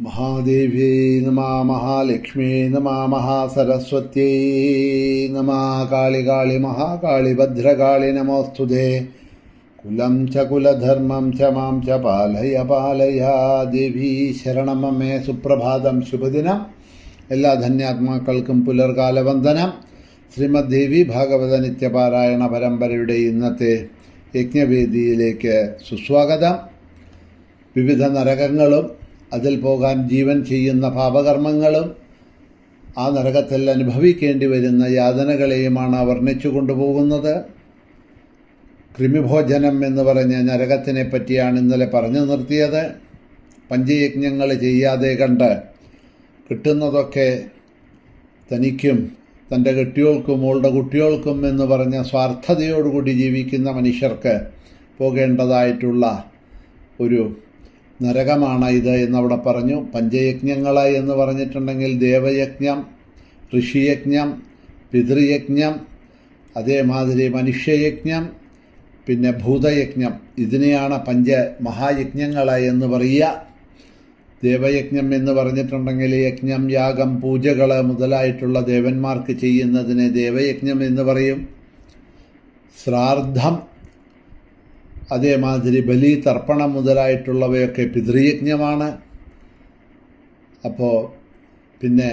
മഹാദേവ്യൈ നമഃ മഹാലക്ഷ്മ്യൈ നമഃ മഹാസരസ്വത്यै നമഃ കാളി മഹാകാളി ഭദ്രകാളി നമോസ്തുതേ കുലം ച കുലധർമ്മം ച മാം ച പാലയ ദേവീ ശരണമമ്മേ. സുപ്രഭാതം, ശുഭദിനം. എല്ലാ ധന്യാത്മാക്കൾക്കും പുലർകാല വന്ദനം. ശ്രീമദ് ദേവി ഭാഗവത നിത്യപാരായണ പരമ്പരയുടെ ഇന്നത്തെ യജ്ഞവേദിയിലേക്ക് സുസ്വാഗതം. വിവിധ നരകങ്ങളും അതിൽ പോകാൻ ജീവൻ ചെയ്യുന്ന പാപകർമ്മങ്ങളും ആ നരകത്തിൽ അനുഭവിക്കേണ്ടി വരുന്ന യാതനകളെയുമാണ് വർണ്ണിച്ചു കൊണ്ടുപോകുന്നത്. കൃമിഭോജനം എന്ന് പറഞ്ഞ നരകത്തിനെ പറ്റിയാണ് ഇന്നലെ പറഞ്ഞു നിർത്തിയത്. പഞ്ചയജ്ഞങ്ങൾ ചെയ്യാതെ കണ്ട് കിട്ടുന്നതൊക്കെ തനിക്കും തൻ്റെ കെട്ടിയോൾക്കും മോളുടെ കുട്ടികൾക്കും എന്ന് പറഞ്ഞ സ്വാർത്ഥതയോടുകൂടി ജീവിക്കുന്ന മനുഷ്യർക്ക് പോകേണ്ടതായിട്ടുള്ള ഒരു നരകമാണ് ഇത് എന്നവിടെ പറഞ്ഞു. പഞ്ചയജ്ഞങ്ങൾ എന്ന് പറഞ്ഞിട്ടുണ്ടെങ്കിൽ ദേവയജ്ഞം, ഋഷിയജ്ഞം, പിതൃയജ്ഞം, അതേമാതിരി മനുഷ്യയജ്ഞം, പിന്നെ ഭൂതയജ്ഞം. ഇതിനെയാണ് മഹായജ്ഞങ്ങൾ എന്ന് പറയുക. ദേവയജ്ഞം എന്ന് പറഞ്ഞിട്ടുണ്ടെങ്കിൽ യജ്ഞം, യാഗം, പൂജകൾ മുതലായിട്ടുള്ള ദേവന്മാർക്ക് ചെയ്യുന്നതിനെ ദേവയജ്ഞം എന്ന് പറയും. ശ്രാദ്ധം, അതേമാതിരി ബലി, തർപ്പണം മുതലായിട്ടുള്ളവയൊക്കെ പിതൃയജ്ഞമാണ്. അപ്പോൾ പിന്നെ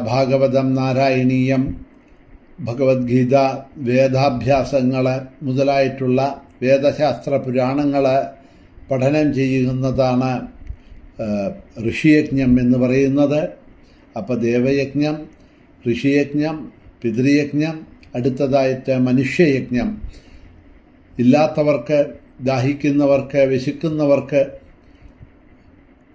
ഭാഗവതം, നാരായണീയം, ഭഗവത്ഗീത, വേദാഭ്യാസങ്ങൾ മുതലായിട്ടുള്ള വേദശാസ്ത്ര പുരാണങ്ങൾ പഠനം ചെയ്യുന്നതാണ് ഋഷിയജ്ഞം എന്ന് പറയുന്നത്. അപ്പോൾ ദേവയജ്ഞം, ഋഷിയജ്ഞം, പിതൃയജ്ഞം, അടുത്തതായിട്ട് മനുഷ്യയജ്ഞം. ഇല്ലാത്തവർക്ക്, ദാഹിക്കുന്നവർക്ക്, വിശക്കുന്നവർക്ക്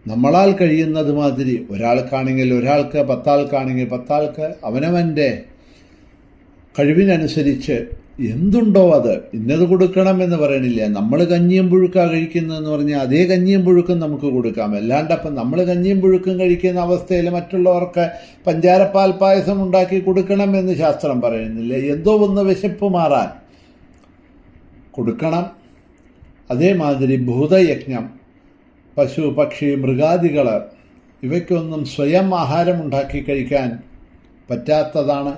നമ്മളാൽ കഴിയുന്നത് മാതിരി, ഒരാൾക്കാണെങ്കിൽ ഒരാൾക്ക്, 10 ആൾക്കാണെങ്കിൽ 10 ആൾക്ക് അവനവൻ്റെ കഴിവിനനുസരിച്ച് എന്തുണ്ടോ അത് ഇന്നത് കൊടുക്കണമെന്ന് പറയണില്ല. നമ്മൾ കഞ്ഞിയും പുഴുക്കാ കഴിക്കുന്നതെന്ന് പറഞ്ഞാൽ അതേ കഞ്ഞിയും പുഴുക്കും നമുക്ക് കൊടുക്കാം. അല്ലാണ്ടപ്പം നമ്മൾ കഞ്ഞിയും പുഴുക്കും കഴിക്കുന്ന അവസ്ഥയിൽ മറ്റുള്ളവർക്ക് പഞ്ചാരപ്പാൽ പായസം ഉണ്ടാക്കി കൊടുക്കണമെന്ന് ശാസ്ത്രം പറയുന്നില്ല. എന്തോ ഒന്ന് വിശപ്പ് മാറാൻ കൊടുക്കണം. അതേമാതിരി ഭൂതയജ്ഞം, പശു, പക്ഷി, മൃഗാദികൾ ഇവയ്ക്കൊന്നും സ്വയം ആഹാരമുണ്ടാക്കി കഴിക്കാൻ പറ്റാത്തതാണ്.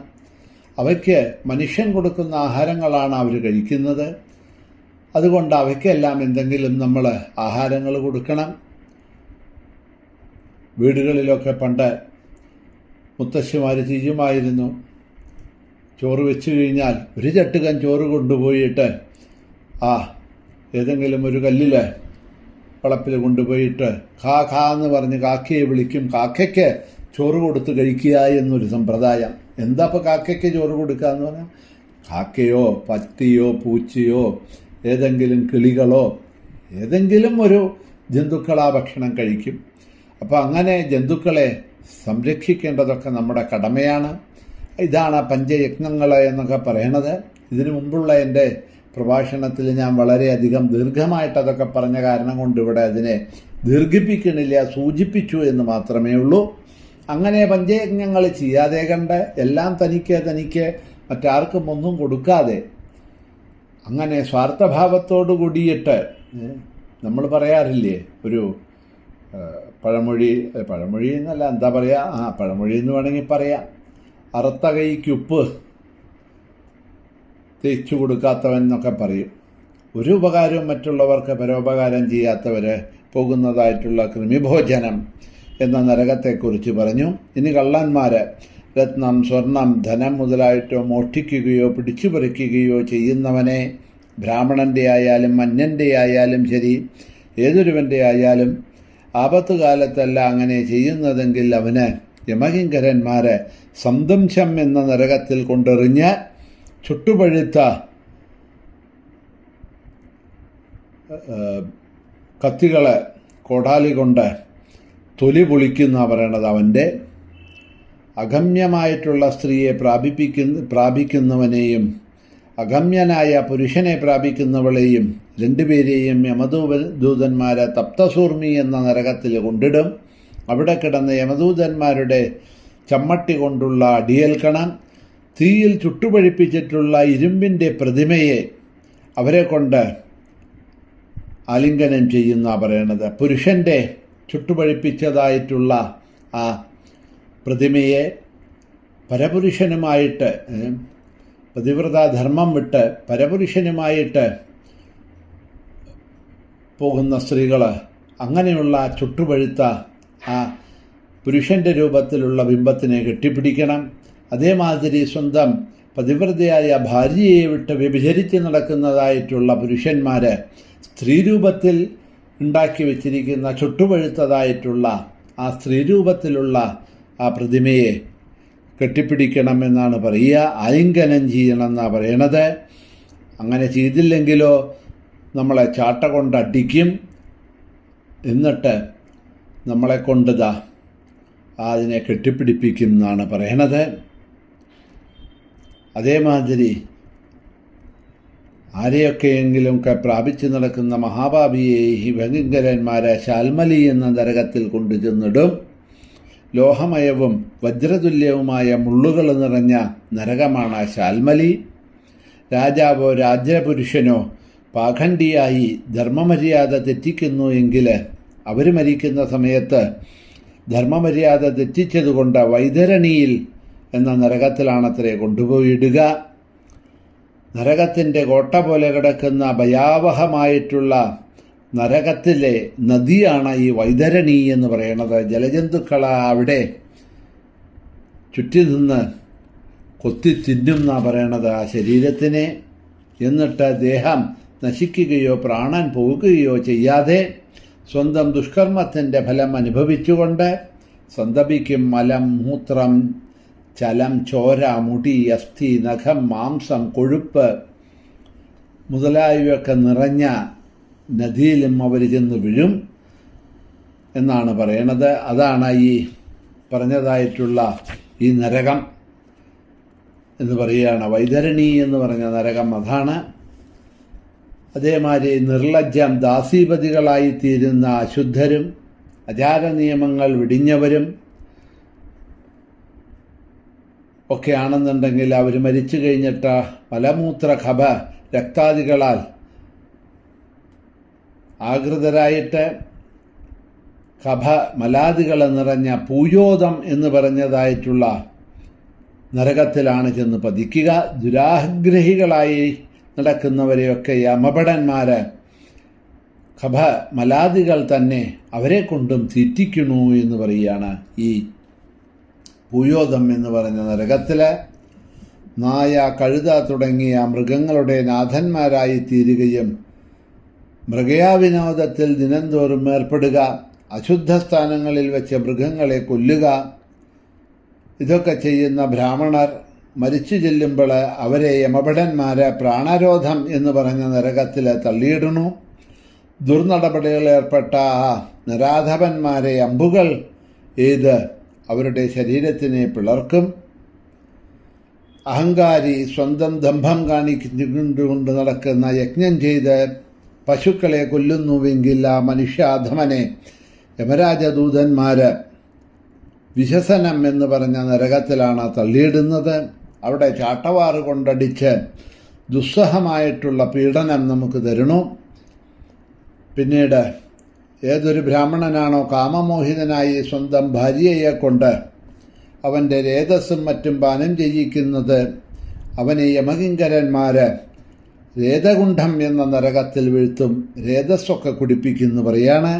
അവയ്ക്ക് മനുഷ്യൻ കൊടുക്കുന്ന ആഹാരങ്ങളാണ് അവർ കഴിക്കുന്നത്. അതുകൊണ്ട് അവയ്ക്കെല്ലാം എന്തെങ്കിലും നമ്മൾ ആഹാരങ്ങൾ കൊടുക്കണം. വീടുകളിലൊക്കെ പണ്ട് മുത്തശ്ശിമാർ ചെയ്യുമായിരുന്നു. ചോറ് വെച്ച് കഴിഞ്ഞാൽ ഒരു ചട്ടുകൻ ചോറ് കൊണ്ടുപോയിട്ട് ഏതെങ്കിലും ഒരു കല്ലിൽ വളപ്പിൽ കൊണ്ടുപോയിട്ട് ഖാ എന്ന് പറഞ്ഞ് കാക്കയെ വിളിക്കും. കാക്കയ്ക്ക് ചോറ് കൊടുത്ത് കഴിക്കുക എന്നൊരു സമ്പ്രദായം. എന്താ ഇപ്പോൾ കാക്കയ്ക്ക് ചോറ് കൊടുക്കുക എന്ന് പറഞ്ഞാൽ കാക്കയോ പട്ടിയോ പൂച്ചയോ ഏതെങ്കിലും കിളികളോ ഏതെങ്കിലും ഒരു ജന്തുക്കളാ ഭക്ഷണം കഴിക്കും. അപ്പോൾ അങ്ങനെ ജന്തുക്കളെ സംരക്ഷിക്കേണ്ടതൊക്കെ നമ്മുടെ കടമയാണ്. ഇതാണ് പഞ്ചയജ്ഞങ്ങൾ എന്നൊക്കെ പറയണത്. ഇതിനു മുമ്പുള്ള എൻ്റെ പ്രഭാഷണത്തിൽ ഞാൻ വളരെയധികം ദീർഘമായിട്ടതൊക്കെ പറഞ്ഞ കാരണം കൊണ്ട് ഇവിടെ അതിനെ ദീർഘിപ്പിക്കണില്ല, സൂചിപ്പിച്ചു എന്ന് മാത്രമേ ഉള്ളൂ. അങ്ങനെ പഞ്ചയജ്ഞങ്ങൾ ചെയ്യാതെ കണ്ട് എല്ലാം തനിക്ക് മറ്റാർക്കും ഒന്നും കൊടുക്കാതെ അങ്ങനെ സ്വാർത്ഥഭാവത്തോടു കൂടിയിട്ട് നമ്മൾ പറയാറില്ലേ, ഒരു പഴമൊഴി എന്നല്ല, എന്താ പറയുക, പഴമൊഴി എന്ന് വേണമെങ്കിൽ പറയാം. അറുത്ത കൈക്കുപ്പ് തേച്ചു കൊടുക്കാത്തവൻ എന്നൊക്കെ പറയും. ഒരു ഉപകാരവും മറ്റുള്ളവർക്ക് പരോപകാരം ചെയ്യാത്തവർ പോകുന്നതായിട്ടുള്ള കൃമിഭോജനം എന്ന നരകത്തെക്കുറിച്ച് പറഞ്ഞു. ഇനി കള്ളന്മാർ രത്നം, സ്വർണം, ധനം മുതലായിട്ടോ മോഷ്ടിക്കുകയോ പിടിച്ചുപറിക്കുകയോ ചെയ്യുന്നവനെ, ബ്രാഹ്മണൻ്റെ ആയാലും അന്യൻ്റെ ആയാലും ശരി, ഏതൊരുവൻ്റെ ആയാലും ആപത്തുകാലത്തല്ല അങ്ങനെ ചെയ്യുന്നതെങ്കിൽ അവന് യമകിങ്കരന്മാർ സംദംശം എന്ന നരകത്തിൽ കൊണ്ടെറിഞ്ഞ് ചുട്ടുപഴുത്ത കത്തികളെ കോടാലി കൊണ്ട് തൊലി പൊളിക്കുന്ന പറയണത്. അവൻ്റെ അഗമ്യമായിട്ടുള്ള സ്ത്രീയെ പ്രാപിക്കുന്നവനെയും അഗമ്യനായ പുരുഷനെ പ്രാപിക്കുന്നവളെയും രണ്ടുപേരെയും യമദൂതന്മാരെ തപ്തസൂർമി എന്ന നരകത്തിൽ കൊണ്ടിടും. അവിടെ കിടന്ന യമദൂതന്മാരുടെ ചമ്മട്ടി കൊണ്ടുള്ള അടിയേൽക്കണം. തീയിൽ ചുട്ടുപഴിപ്പിച്ചിട്ടുള്ള ഇരുമ്പിൻ്റെ പ്രതിമയെ അവരെ കൊണ്ട് ആലിംഗനം ചെയ്യുന്ന പറയണത്. പുരുഷൻ്റെ ചുട്ടുപഴിപ്പിച്ചതായിട്ടുള്ള ആ പ്രതിമയെ പരപുരുഷനുമായിട്ട്, പതിവ്രതാധർമ്മം വിട്ട് പരപുരുഷനുമായിട്ട് പോകുന്ന സ്ത്രീകൾ അങ്ങനെയുള്ള ചുട്ടുപഴുത്ത ആ പുരുഷൻ്റെ രൂപത്തിലുള്ള ബിംബത്തിനെ കെട്ടിപ്പിടിക്കണം. അതേമാതിരി സ്വന്തം പതിവ്രതയായ ഭാര്യയെ വിട്ട് വ്യഭിചരിച്ച് നടക്കുന്നതായിട്ടുള്ള പുരുഷന്മാർ സ്ത്രീരൂപത്തിൽ ഉണ്ടാക്കി വച്ചിരിക്കുന്ന ചുട്ടുപഴുത്തതായിട്ടുള്ള ആ സ്ത്രീരൂപത്തിലുള്ള ആ പ്രതിമയെ കെട്ടിപ്പിടിക്കണമെന്നാണ് പറയുക. ആലിംഗനം ചെയ്യണമെന്നാണ് പറയണത്. അങ്ങനെ ചെയ്തില്ലെങ്കിലോ നമ്മളെ ചാട്ട കൊണ്ടടിക്കും. എന്നിട്ട് നമ്മളെ കൊണ്ടതാ അതിനെ കെട്ടിപ്പിടിപ്പിക്കും എന്നാണ് പറയണത്. അതേമാതിരി ആരെയൊക്കെയെങ്കിലുമൊക്കെ പ്രാപിച്ചു നടക്കുന്ന മഹാഭാവിയെ ഈ ഭയങ്കരന്മാരെ ശാൽമലി എന്ന നരകത്തിൽ കൊണ്ടു ചെന്നിടും. ലോഹമയവും വജ്രതുല്യവുമായ മുള്ളുകൾ നിറഞ്ഞ നരകമാണ് ശാൽമലി. രാജാവോ രാജപുരുഷനോ പാഖണ്ഡിയായി ധർമ്മമര്യാദ തെറ്റിക്കുന്നു എങ്കിൽ അവർ മരിക്കുന്ന സമയത്ത് ധർമ്മമര്യാദ തെറ്റിച്ചതുകൊണ്ട് വൈതരണിയിൽ എന്ന നരകത്തിലാണത്രേ കൊണ്ടുപോയിടുക. നരകത്തിൻ്റെ കോട്ട പോലെ കിടക്കുന്ന ഭയാവഹമായിട്ടുള്ള നരകത്തിലെ നദിയാണ് ഈ വൈതരണി എന്ന് പറയുന്നത്. ജലജന്തുക്കൾ അവിടെ ചുറ്റി നിന്ന് കൊത്തി തിന്നും എന്നാണ് പറയണത് ആ ശരീരത്തിനെ. എന്നിട്ട് ദേഹം നശിക്കുകയോ പ്രാണൻ പോകുകയോ ചെയ്യാതെ സ്വന്തം ദുഷ്കർമ്മത്തിൻ്റെ ഫലം അനുഭവിച്ചുകൊണ്ട് സന്തപിക്കും. മലം, മൂത്രം, ചലം, ചോര, മുടി, അസ്ഥി, നഖം, മാംസം, കൊഴുപ്പ് മുതലായവയൊക്കെ നിറഞ്ഞ നദിയിലും അവർ ചെന്ന് വീഴും എന്നാണ് പറയണത്. അതാണ് ഈ പറഞ്ഞതായിട്ടുള്ള ഈ നരകം എന്ന് പറയുകയാണ്. വൈതരണി എന്ന് പറഞ്ഞ നരകം അതാണ്. അതേമാതിരി നിർലജ്ജം, ദാസീപതികളായിത്തീരുന്ന അശുദ്ധരും ആചാര നിയമങ്ങൾ വെടിഞ്ഞവരും ഒക്കെ ആണെന്നുണ്ടെങ്കിൽ അവർ മരിച്ചു കഴിഞ്ഞിട്ട് മലമൂത്ര ഖഭ രക്താദികളാൽ ആകൃതരായിട്ട് ഖഭ മലാദികൾ നിറഞ്ഞ പൂയോദം എന്ന് പറഞ്ഞതായിട്ടുള്ള നരകത്തിലാണ് ചെന്ന് പതിക്കുക. ദുരാഗ്രഹികളായി നടക്കുന്നവരെയൊക്കെ യമഭടന്മാർ ഖഭ മലാദികൾ തന്നെ അവരെ കൊണ്ടും തീറ്റിക്കണു എന്ന് പറയുകയാണ്. ഈ പൂയോദം എന്ന് പറഞ്ഞ നരകത്തിൽ നായ, കഴുത തുടങ്ങിയ മൃഗങ്ങളുടെ നാഥന്മാരായി തീരുകയും മൃഗയാവിനോദത്തിൽ ദിനംതോറും ഏർപ്പെടുക, അശുദ്ധ സ്ഥാനങ്ങളിൽ വെച്ച് മൃഗങ്ങളെ കൊല്ലുക, ഇതൊക്കെ ചെയ്യുന്ന ബ്രാഹ്മണർ മരിച്ചു ചെല്ലുമ്പോൾ അവരെ യമഭടന്മാരെ പ്രാണരോധം എന്ന് പറഞ്ഞ നരകത്തിൽ തള്ളിയിടുന്നു. ദുർനടപടികളേർപ്പെട്ട ആ നിരാധവന്മാരെ അമ്പുകൾ എയ്ത് അവരുടെ ശരീരത്തിനെ പിളർക്കും. അഹങ്കാരി സ്വന്തം ദംഭം കാണിച്ചുകൊണ്ട് നടക്കുന്ന യജ്ഞം ചെയ്ത് പശുക്കളെ കൊല്ലുന്നുവെങ്കിൽ ആ മനുഷ്യാധമനെ യമരാജദൂതന്മാർ വിശസനം എന്ന് പറഞ്ഞ നരകത്തിലാണ് തള്ളിയിടുന്നത്. അവിടെ ചാട്ടവാറ് കൊണ്ടടിച്ച് ദുസ്സഹമായിട്ടുള്ള പീഡനം നമുക്ക് തരണു. പിന്നീട് ഏതൊരു ബ്രാഹ്മണനാണോ കാമമോഹിതനായി സ്വന്തം ഭാര്യയെ കൊണ്ട് അവൻ്റെ രേതസ്സും മറ്റും പാനം ചെയ്യിക്കുന്നത് അവനെ യമകിങ്കരന്മാർ രേതകുണ്ഠം എന്ന നരകത്തിൽ വീഴ്ത്തും. രേതസ്സൊക്കെ കുടിപ്പിക്കുന്നു പറയാണ്.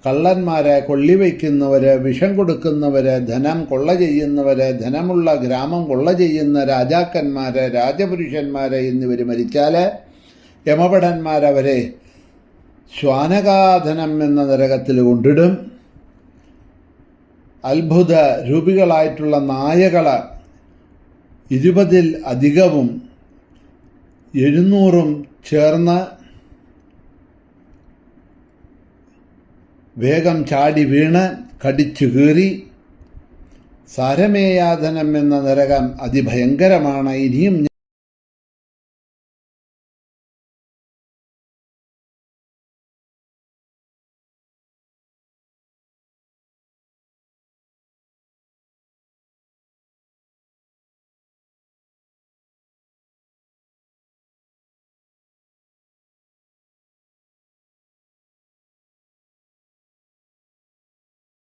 കള്ളന്മാരെ, കൊള്ളിവയ്ക്കുന്നവർ, വിഷം കൊടുക്കുന്നവർ, ധനം കൊള്ള ചെയ്യുന്നവർ, ധനമുള്ള ഗ്രാമം കൊള്ള ചെയ്യുന്ന രാജാക്കന്മാർ, രാജപുരുഷന്മാർ എന്നിവർ മരിച്ചാൽ യമഭടന്മാരവരെ ശ്വാനകാധനം എന്ന നരകത്തിൽ കൊണ്ടിടും. അത്ഭുത രൂപികളായിട്ടുള്ള നായകൾ 20-ൽ അധികവും 700-ഉം ചേർന്ന് വേഗം ചാടി വീണ് കടിച്ചു കീറി. സാരമേയാതനം എന്ന നരകം അതിഭയങ്കരമാണ്. ഇനിയും